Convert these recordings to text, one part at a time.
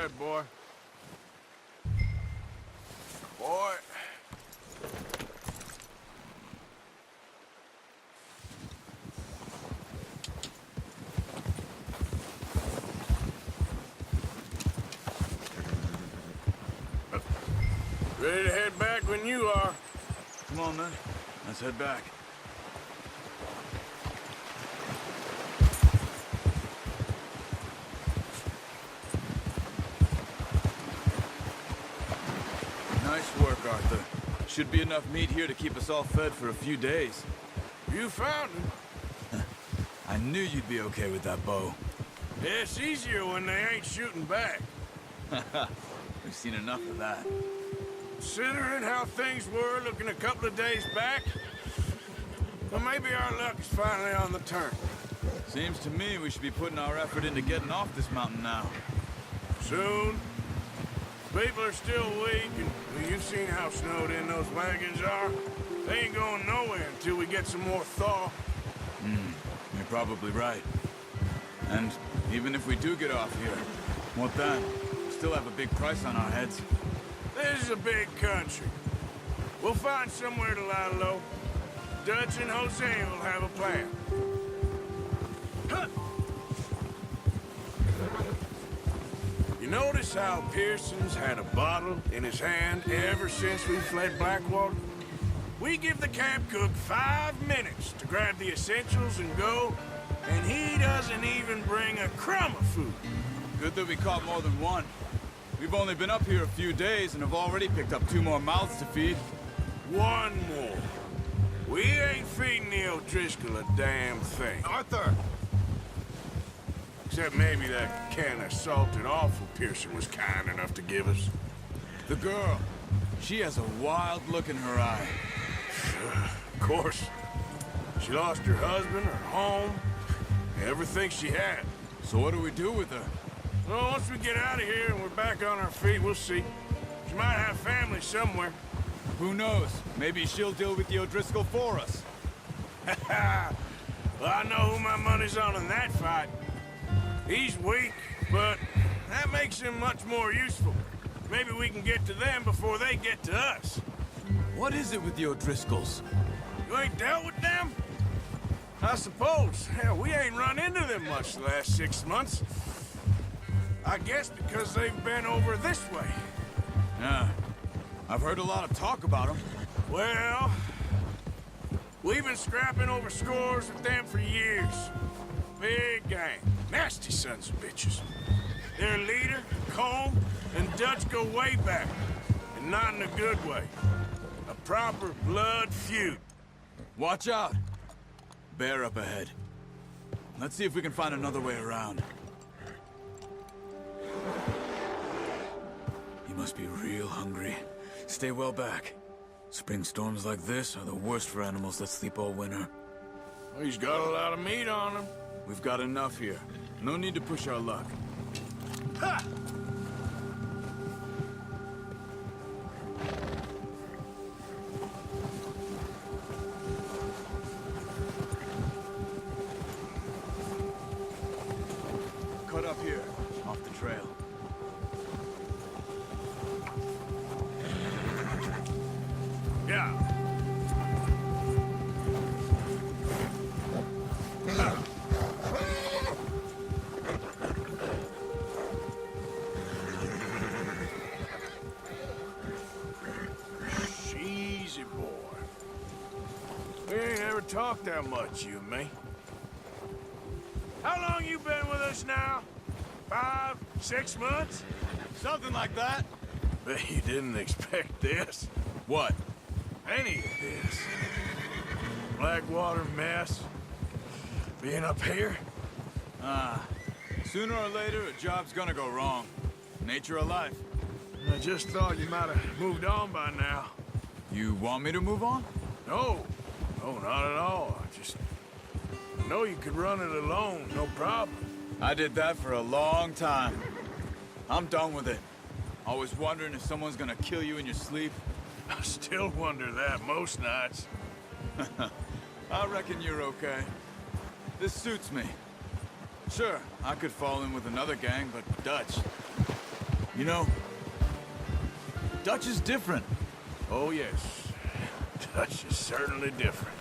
ahead, boy. Boy. Ready to head back when you are. Come on, then. Let's head back. Nice work, Arthur. Should be enough meat here to keep us all fed for a few days. You found him. I knew you'd be okay with that bow. Yeah, it's easier when they ain't shooting back. We've seen enough of that. Considering how things were looking a couple of days back, well, maybe our luck is finally on the turn. Seems to me we should be putting our effort into getting off this mountain now. Soon. People are still weak, and well, you've seen how snowed in those wagons are. They ain't going nowhere until we get some more thaw. You're probably right. And even if we do get off here, what then? We still have a big price on our heads. This is a big country. We'll find somewhere to lie low. Dutch and Hosea will have a plan. You notice how Pearson's had a bottle in his hand ever since we fled Blackwater? We give the camp cook 5 minutes to grab the essentials and go, and he doesn't even bring a crumb of food. Good that we caught more than one. We've only been up here a few days and have already picked up 2 more mouths to feed. One more. We ain't feeding the O'Driscoll a damn thing. Arthur! Except maybe that can of salted offal Pearson was kind enough to give us. The girl. She has a wild look in her eye. Of course. She lost her husband, her home, everything she had. So what do we do with her? Well, once we get out of here and we're back on our feet, we'll see. She might have family somewhere. Who knows? Maybe she'll deal with the O'Driscoll for us. Well, I know who my money's on in that fight. He's weak, but that makes him much more useful. Maybe we can get to them before they get to us. What is it with the O'Driscolls? You ain't dealt with them? I suppose. Hell, we ain't run into them much the last 6 months. I guess because they've been over this way. Yeah. I've heard a lot of talk about them. Well, we've been scrapping over scores with them for years. Big gang. Nasty sons of bitches. Their leader, Colm, and Dutch go way back. And not in a good way. A proper blood feud. Watch out! Bear up ahead. Let's see if we can find another way around. He must be real hungry. Stay well back. Spring storms like this are the worst for animals that sleep all winter. Well, he's got a lot of meat on him. We've got enough here. No need to push our luck. Ha! Cut up here, off the trail. Yeah. Easy, boy. We ain't ever talked that much, you and me. How long you been with us now? 5, 6 months? Something like that. Bet you didn't expect this. What? Any of this. Blackwater mess. Being up here. Sooner or later, a job's gonna go wrong. Nature of life. I just thought you might have moved on by now. You want me to move on? No. No, not at all. I know you could run it alone, no problem. I did that for a long time. I'm done with it. Always wondering if someone's gonna kill you in your sleep. I still wonder that most nights. I reckon you're okay. This suits me. Sure, I could fall in with another gang, but Dutch. You know, Dutch is different. Oh, yes. Dutch is certainly different.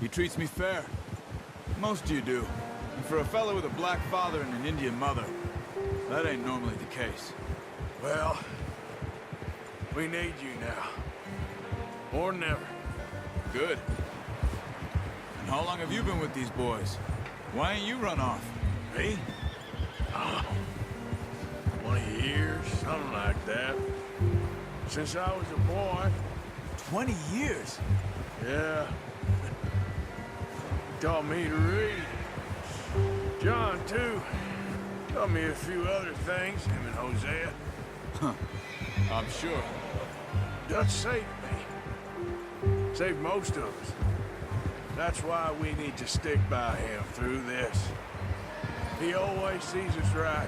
He treats me fair. Most of you do. And for a fellow with a black father and an Indian mother, that ain't normally the case. Well, we need you now. More than ever. Good. And how long have you been with these boys? Why ain't you run off? Me? Oh, 20 years, something like that. Since I was a boy. 20 years? Yeah. Taught me to read. John, too. Taught me a few other things, him and Hosea. Huh. I'm sure. Dutch saved me. Saved most of us. That's why we need to stick by him through this. He always sees us right.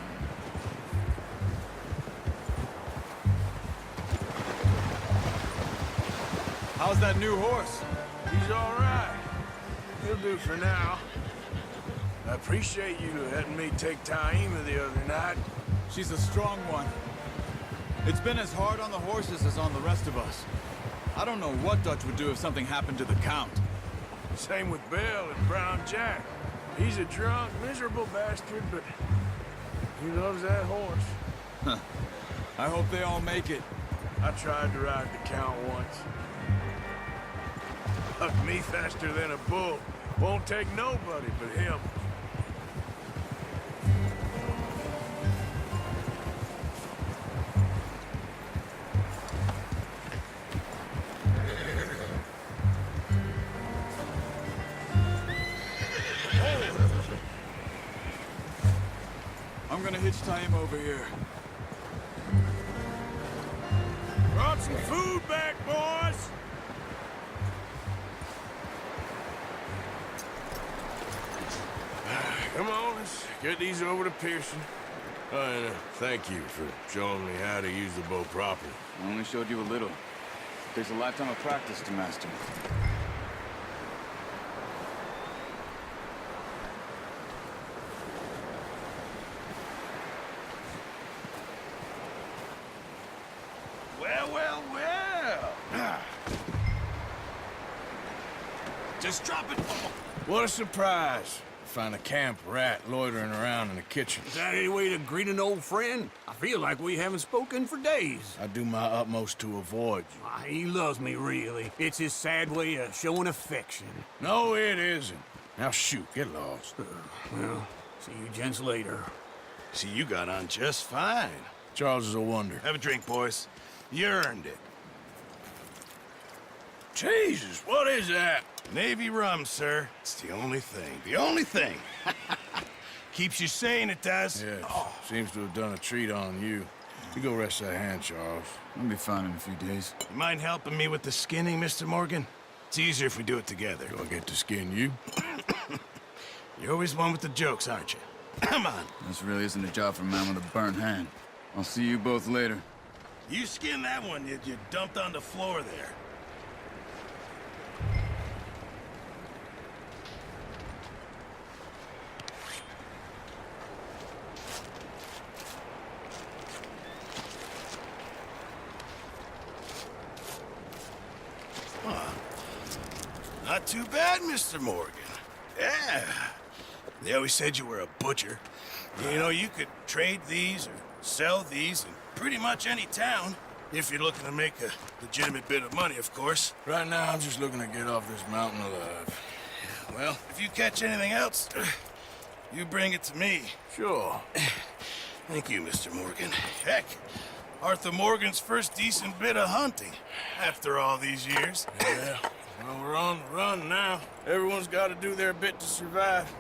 How's that new horse? He's all right. He'll do for now. I appreciate you letting me take Taima the other night. She's a strong one. It's been as hard on the horses as on the rest of us. I don't know what Dutch would do if something happened to the Count. Same with Bill and Brown Jack. He's a drunk, miserable bastard, but he loves that horse. Huh. I hope they all make it. I tried to ride the Count once. Hucked me faster than a bull. Won't take nobody but him. I'm gonna hitch Taima over here. Brought some food back, boys! Come on, let's get these over to Pearson. And thank you for showing me how to use the bow properly. I only showed you a little. Takes a lifetime of practice to master. Well, well, well. Just drop it. What a surprise. Find a camp rat loitering around in the kitchen. Is that any way to greet an old friend? I feel like we haven't spoken for days. I do my utmost to avoid you. He loves me, really. It's his sad way of showing affection. No, it isn't. Now shoot, get lost. Well, see you gents later. See, you got on just fine. Charles is a wonder. Have a drink, boys. You earned it. Jesus, what is that? Navy rum, sir. It's the only thing. The only thing. Keeps you sane, it does. Yes, seems to have done a treat on you. You go rest that hand, Charles. I'll be fine in a few days. You mind helping me with the skinning, Mr. Morgan? It's easier if we do it together. Do I get to skin you? You're always one with the jokes, aren't you? Come on. This really isn't a job for a man with a burnt hand. I'll see you both later. You skin that one you dumped on the floor there. Not too bad, Mr. Morgan. Yeah. They always said you were a butcher. You know, you could trade these or sell these in pretty much any town. If you're looking to make a legitimate bit of money, of course. Right now, I'm just looking to get off this mountain alive. Well, if you catch anything else, you bring it to me. Sure. Thank you, Mr. Morgan. Heck, Arthur Morgan's first decent bit of hunting after all these years. Yeah. Well, we're on the run now. Everyone's got to do their bit to survive.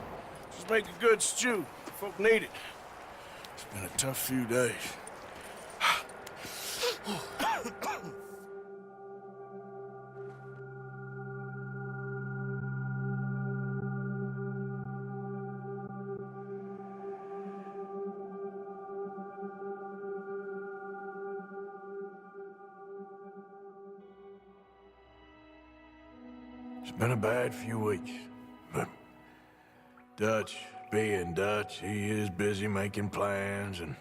Just make a good stew. Folk need it. It's been a tough few days. It's been a bad few weeks, but Dutch, being Dutch, he is busy making plans, and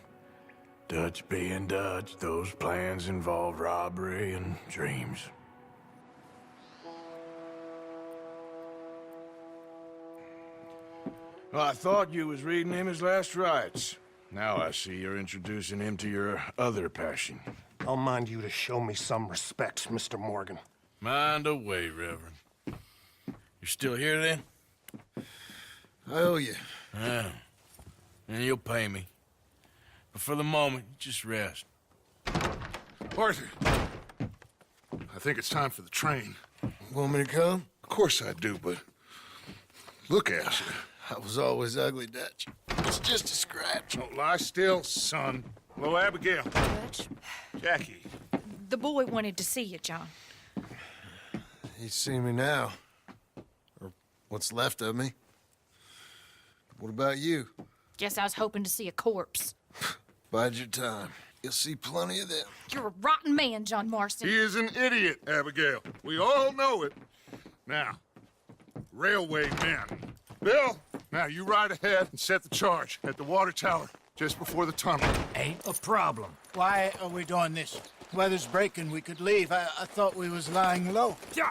Dutch being Dutch, those plans involved robbery and dreams. Well, I thought you was reading him his last rites. Now I see you're introducing him to your other passion. I'll mind you to show me some respect, Mr. Morgan. Mind away, Reverend. You're still here, then? I owe you. Yeah. And you'll pay me. But for the moment, just rest. Arthur, I think it's time for the train. Want me to come? Of course I do, but look at you. I was always ugly, Dutch. It's just a scratch. Don't lie still, son. Hello, Abigail. Dutch, Jackie. the boy wanted to see you, John. He's seen me now. Or what's left of me. What about you? Guess I was hoping to see a corpse. Bide your time. You'll see plenty of them. You're a rotten man, John Marston. He is an idiot, Abigail. We all know it. Now, railway men. Bill, now you ride ahead and set the charge at the water tower just before the tunnel. Ain't a problem. Why are we doing this? Weather's breaking. We could leave. I thought we was lying low. Yeah,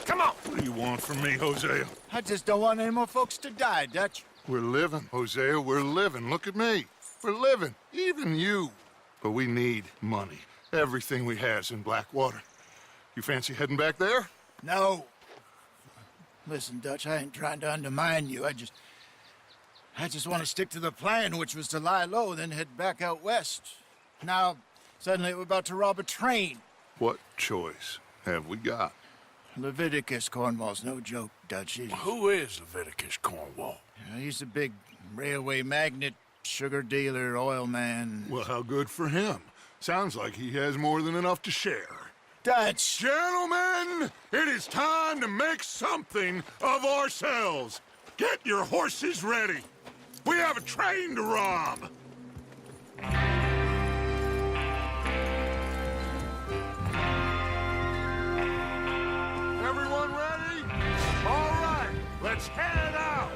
come on. What do you want from me, Hosea? I just don't want any more folks to die, Dutch. We're living, Hosea. We're living. Look at me. We're living. Even you. But we need money. Everything we has in Blackwater. You fancy heading back there? No. Listen, Dutch, I ain't trying to undermine you. I just want to stick to the plan, which was to lie low, then head back out west. Now, suddenly we're about to rob a train. What choice have we got? Leviticus Cornwall's no joke, Dutch. Who is Leviticus Cornwall? He's a big railway magnate, sugar dealer, oil man. Well, how good for him. Sounds like he has more than enough to share. Dutch! Gentlemen, it is time to make something of ourselves. Get your horses ready. We have a train to rob. Everyone ready? All right, let's head out.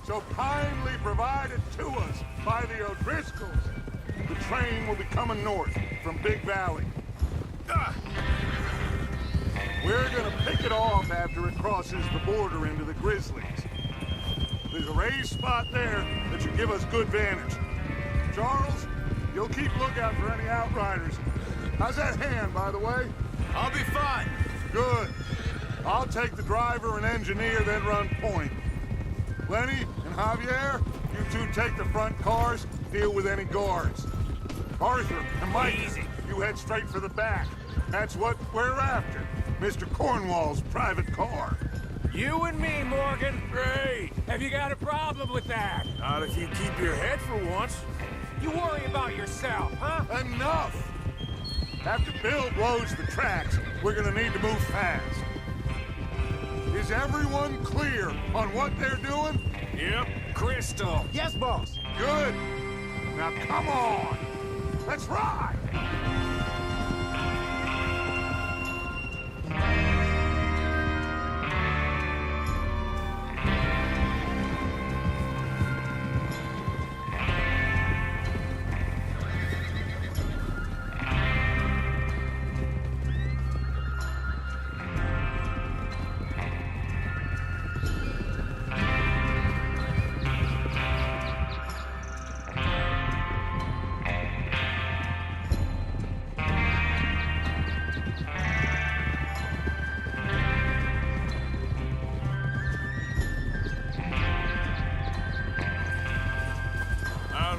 So kindly provided to us by the O'Driscolls, the train will be coming north from Big Valley. We're gonna pick it off after it crosses the border into the Grizzlies. There's a raised spot there that should give us good vantage. Charles, you'll keep lookout for any outriders. How's that hand, by the way? I'll be fine. Good. I'll take the driver and engineer, then run point. Lenny and Javier, you two take the front cars, deal with any guards. Arthur and Mike, you head straight for the back. That's what we're after. Mr. Cornwall's private car. You and me, Morgan. Great. Have you got a problem with that? Not if you keep your head for once. You worry about yourself, huh? Enough! After Bill blows the tracks, we're gonna need to move fast. Is everyone clear on what they're doing? Yep. Crystal. Yes, boss. Good. Now come on. Let's ride.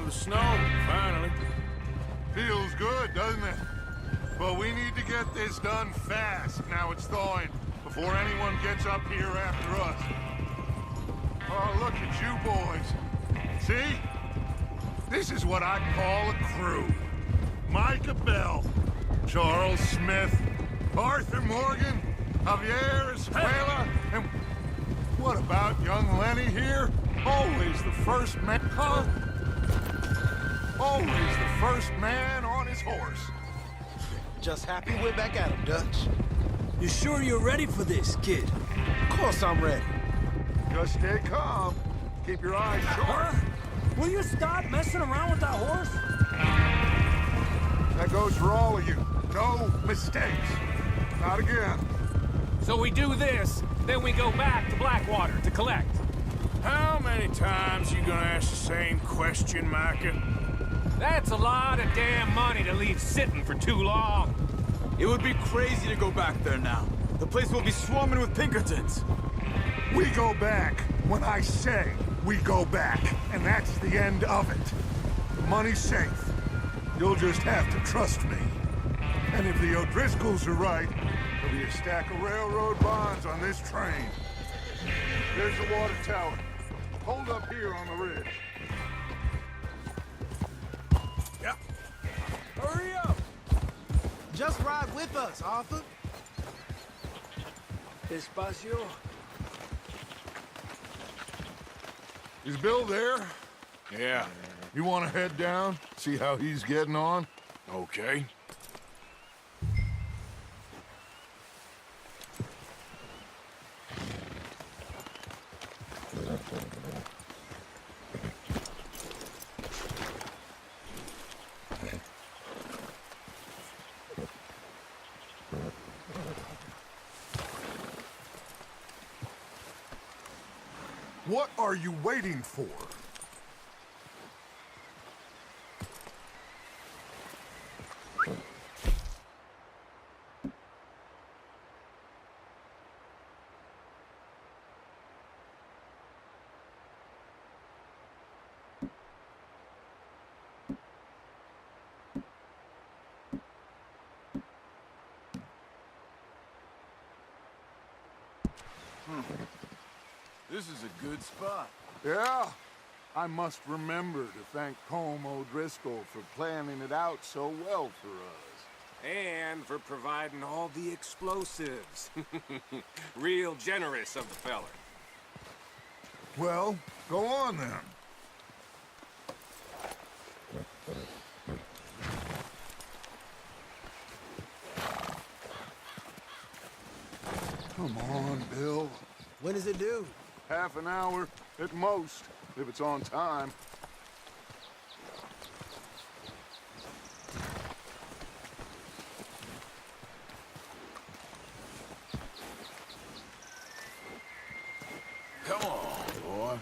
Snow, finally. Feels good, doesn't it? But we need to get this done fast. Now it's thawing, before anyone gets up here after us. Oh, look at you boys. See? This is what I call a crew. Micah Bell, Charles Smith, Arthur Morgan, Javier Escuela, and what about young Lenny here? Always the first man, huh? Always the first man on his horse. Just happy we're back at him, Dutch. You sure you're ready for this, kid? Of course I'm ready. Just stay calm. Keep your eyes sharp. Will you stop messing around with that horse? That goes for all of you. No mistakes. Not again. So we do this, then we go back to Blackwater to collect. How many times you gonna ask the same question, Micah? That's a lot of damn money to leave sitting for too long. It would be crazy to go back there now. The place will be swarming with Pinkertons. We go back when I say we go back, and that's the end of it. The money's safe. You'll just have to trust me. And if the O'Driscolls are right, there'll be a stack of railroad bonds on this train. There's the water tower. Hold up here on the ridge. Yep. Hurry up! Just ride with us, Arthur. Despacio. Is Bill there? Yeah. You want to head down, see how he's getting on? Okay. What are you waiting for? This is a good spot. Yeah, I must remember to thank Colm O'Driscoll for planning it out so well for us. And for providing all the explosives. Real generous of the feller. Well, go on then. Come on, Bill. When does it due? Half an hour at most, if it's on time. Come on, boy.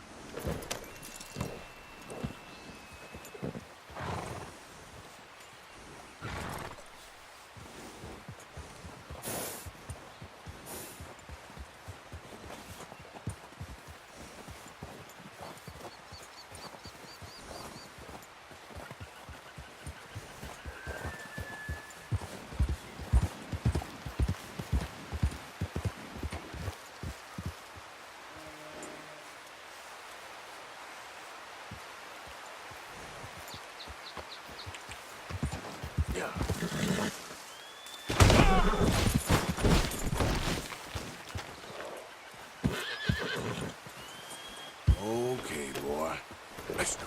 Okay, boy. Let's go.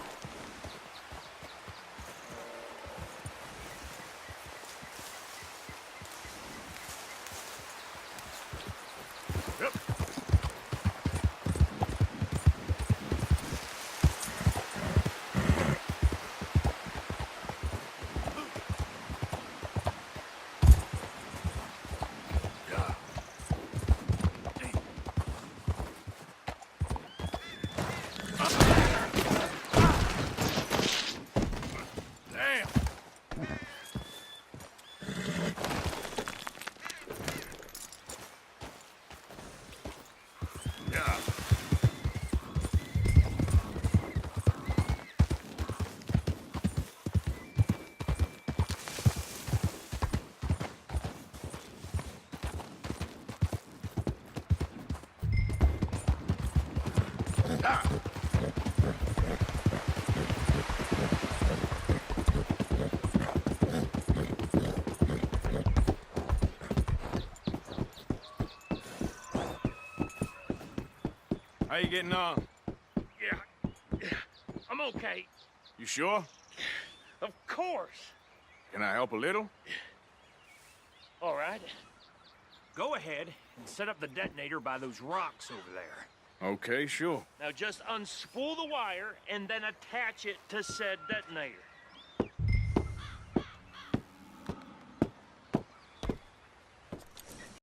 Yep. How you getting on? Yeah, I'm okay. You sure? Of course. Can I help a little? All right. Go ahead and set up the detonator by those rocks over there. Okay, sure. Now just unspool the wire and then attach it to said detonator.